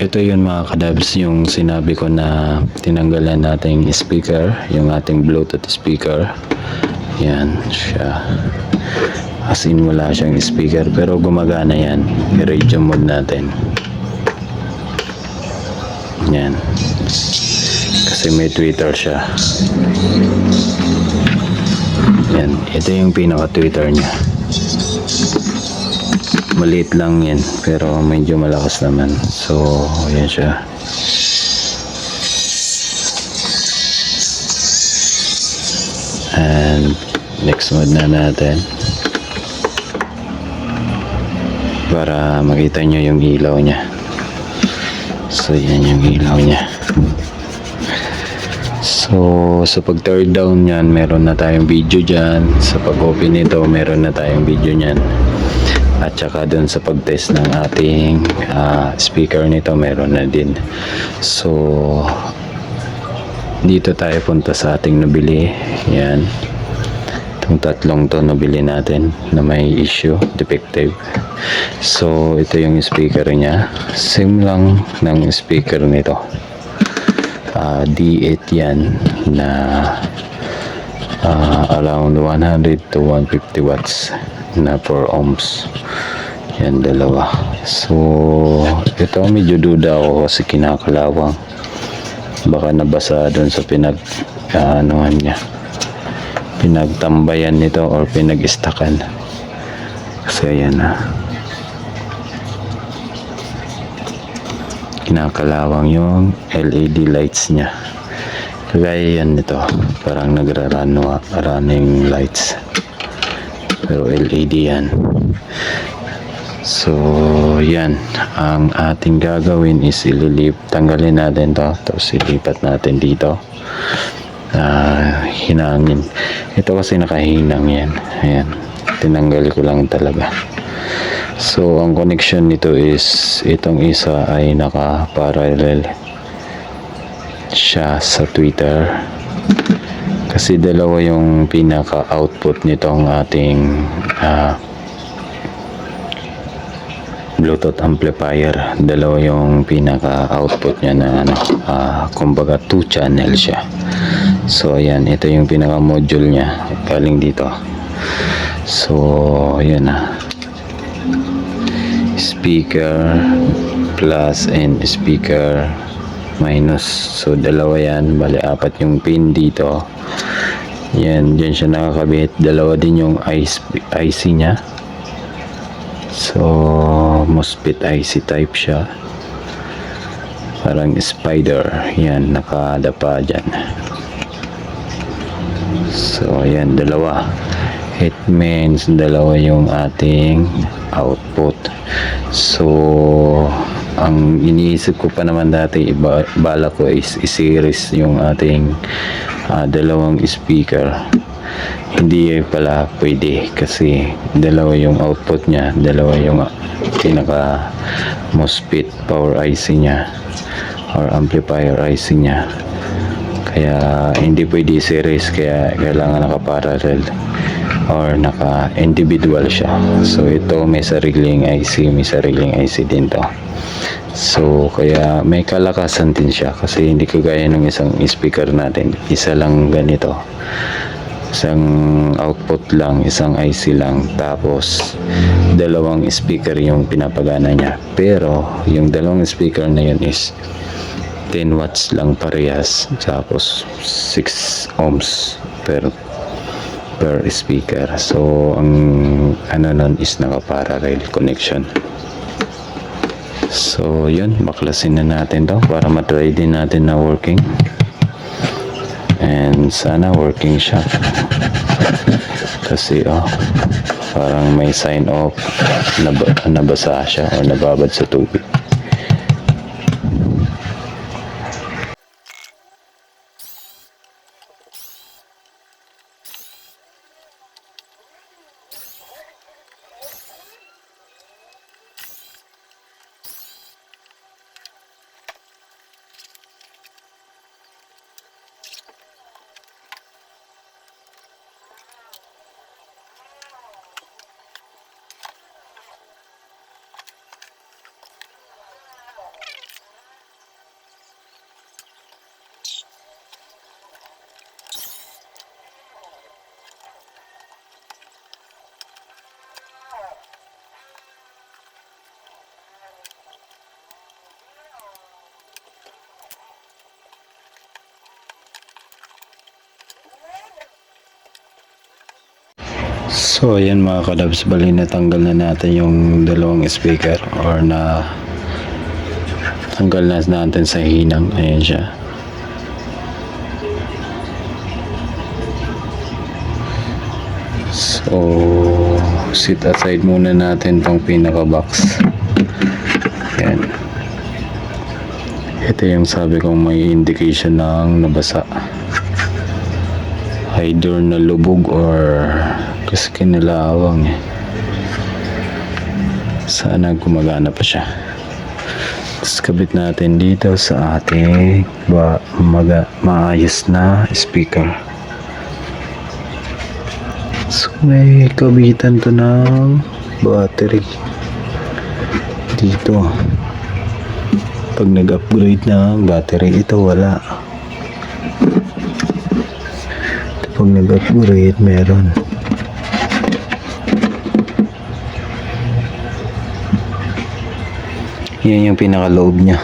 Ito yun mga kadabs, yung sinabi ko na tinanggalan natin yung speaker, yung ating Bluetooth speaker. Yan siya. As in wala siyang speaker pero gumagana yan. I-radio mode natin. Yan. Kasi may Twitter siya. Yan. Ito yung pinaka-Twitter niya. Maliit lang yan pero medyo malakas naman. So yan siya. And next mode na natin para makita nyo yung ilaw nya. So yan yung ilaw nya. So sa pag third down yan meron na tayong video dyan. Sa pag open nito meron na tayong video nyan. At saka dun sa pag-test ng ating speaker nito meron na din. So dito tayo punta sa ating nabili. Yan. Itong tatlong to nabili natin na may issue, defective. So ito yung speaker niya. Same lang ng speaker nito. D8 yan na around 100 to 150 watts na 4 ohms. Yan dalawa. So ito medyo duda ako kasi kinakalawang. Baka nabasa doon sa anuhan niya, pinagtambayan nito or pinag-istakan. Kasi ayan na. Kinakalawang yung LED lights niya. Kagaya yan nito. Parang running lights. Pero LED yan. So yan. Ang ating gagawin is tanggalin natin to. Tapos ilipat natin dito. Hinangin. Ito kasi nakahinang yan. Ayan. Tinanggal ko lang talaga. So ang connection nito is itong isa ay naka-parallel siya sa Twitter. Kasi dalawa yung pinaka-output nitong ating Bluetooth amplifier. Dalawa yung pinaka-output niya na kumbaga 2 channel siya. So ayan, ito yung pinaka-module niya galing dito. So ayan speaker plus and speaker minus. So dalawa yan, bali apat yung pin dito. Yan, dyan siya nakakabit. Dalawa din yung IC nya. So MOSFET IC type siya. Parang spider. Yan, nakadapa dyan. So ayan, dalawa. It means dalawa yung ating output. So ang iniisip ko pa naman dati, bala ko is i-series yung ating dalawang speaker. Hindi pala pwede kasi dalawa yung output nya, dalawa yung pinaka MOSFET power IC nya or amplifier IC nya. Kaya hindi pwede i-series, kaya kailangan naka-parallel or naka-individual siya. So ito may sariling IC, may sariling IC din to. So kaya may kalakasan din siya kasi hindi kagaya ng isang speaker natin, isa lang ganito, isang output lang, isang IC lang, tapos dalawang speaker yung pinapagana niya. Pero yung dalawang speaker na yun is 10 watts lang parehas, tapos 6 ohms per speaker. So ang nun is naka-parallel connection. So yun, baklasin na natin to para matry din natin na working, and sana working siya kasi parang may sign off nabasa siya o nababad sa tubig. So ayan mga kadabs, bali natanggal na natin yung dalawang speaker or na tanggal na natin sa hinang. Ayan siya. So sit aside muna natin tong pinaka box. Ayan. Ito yung sabi kong may indication ng nabasa, either nalubog or kasi kinalawang eh. Sana gumagana pa siya. Tapos kabit natin dito sa ating maayos na speaker. So may kabitan to ng battery dito. Pag nag-upgrade ng battery, ito wala. Pag nag-upgrade, meron. Yan yung pinaka-loob niya.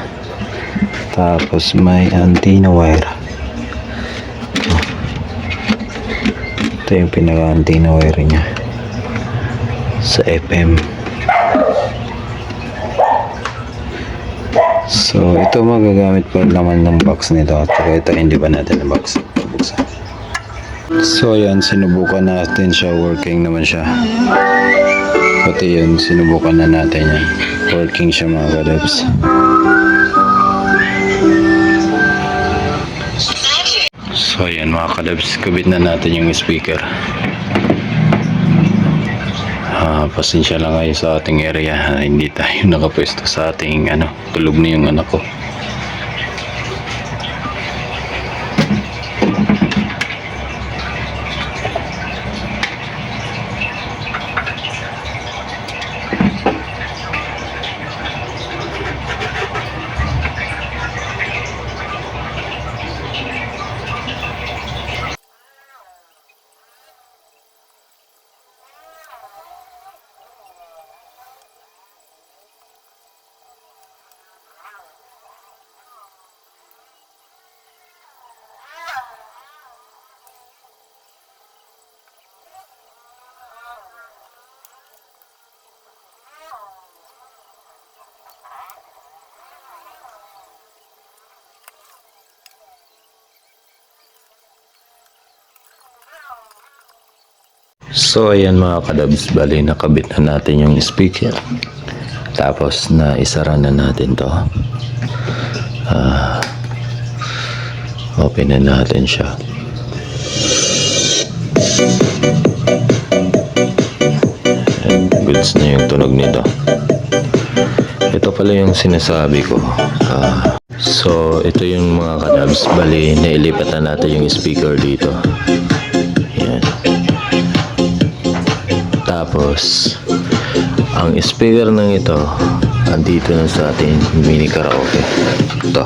Tapos may antenna wire. Ito yung pinaka-antenna wire niya sa FM. So ito magagamit pa naman ng box nito. Pero ito hindi ba natin ang box buksan. So yan, sinubukan natin siya, working naman siya. Pati yun, sinubukan na natin yan. Working siya mga kadebs. So yan mga kadebs, kabit na natin yung speaker. Pasensya lang kayo sa ating area. Hindi tayo nakapwesto sa ating tulog na yung anak ko. So ayan mga kadabs, bali nakabit na natin yung speaker. Tapos na isara na natin to. Open na natin siya. And goods na yung tunog nito. Ito pala yung sinasabi ko. So ito yung mga kadabs, bali nailipat na natin yung speaker dito. Yan. Tapos ang speaker ng ito andito na sa ating mini karaoke. Ito,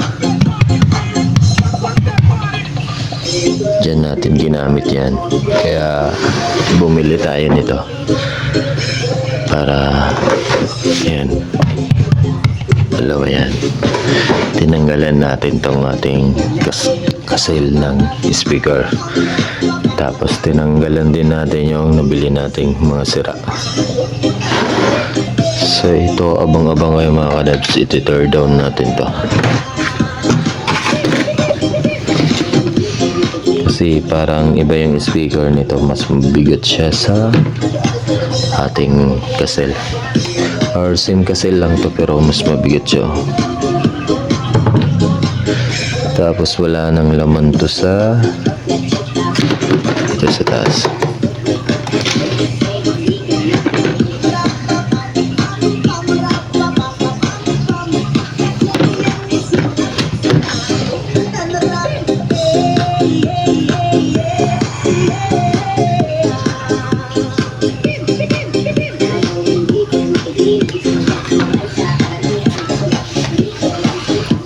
dyan natin ginamit yan, kaya bumili tayo nito para yan, dalawa yan. Tinanggalan natin tong ating kasil ng speaker. Tapos tinanggalan din natin yung nabili nating mga sira. So ito, abang-abang kayo mga kadabs, iti-tear down natin to. Kasi parang iba yung speaker nito, mas mabigat siya sa ating kasil. Or same kasil lang to pero mas mabigat siya. Tapos wala nang laman to sa ito sa taas.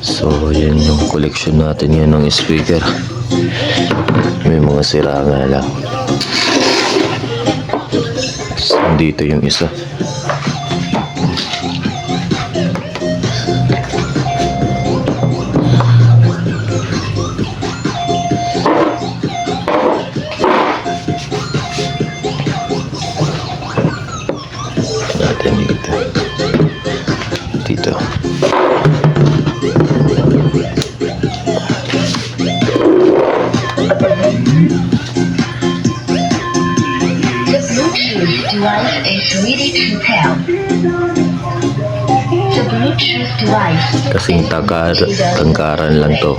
So yan yung collection natin yan ng speaker. May mga sira nga lang. So, dito yung isa. device is ready to pair. The Bluetooth device Kasing tangkaran lang to.